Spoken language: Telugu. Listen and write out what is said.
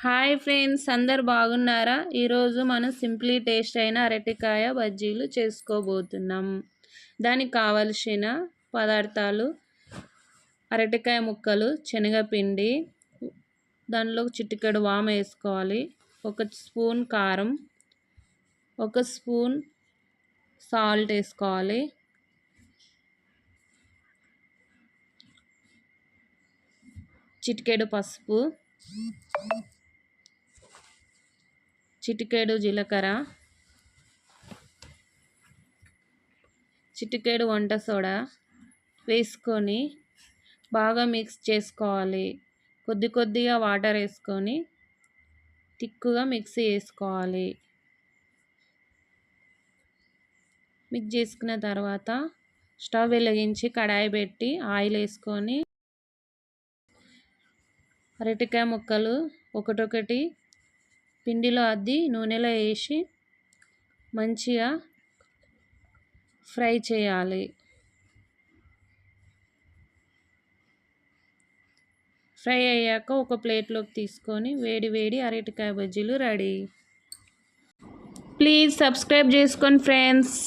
హాయ్ ఫ్రెండ్స్, అందరు బాగున్నారా? ఈరోజు మనం సింప్లీ టేస్ట్ అయిన అరటికాయ బజ్జీలు చేసుకోబోతున్నాం. దానికి కావలసిన పదార్థాలు: అరటికాయ ముక్కలు, శనగపిండి, దానిలో చిటికెడు వాము వేసుకోవాలి, 1 స్పూన్ కారం, 1 స్పూన్ సాల్ట్ వేసుకోవాలి, చిటికెడు పసుపు, చిటికెడు జీలకర్ర, చిటికెడు వంట సోడా వేసుకొని బాగా మిక్స్ చేసుకోవాలి. కొద్దిగా వాటర్ వేసుకొని తిక్కుగా మిక్సీ వేసుకోవాలి. మిక్స్ చేసుకున్న తర్వాత స్టవ్ వెలిగించి కడాయి పెట్టి ఆయిల్ వేసుకొని అరటికాయ ముక్కలు ఒకటొకటి పిండిలో అద్ది నూనెలో వేసి మంచిగా ఫ్రై చేయాలి. ఫ్రై అయ్యాక ఒక ప్లేట్లోకి తీసుకొని వేడి అరటికాయ బజ్జీలు రెడీ. ప్లీజ్ సబ్స్క్రైబ్ చేసుకోండి ఫ్రెండ్స్.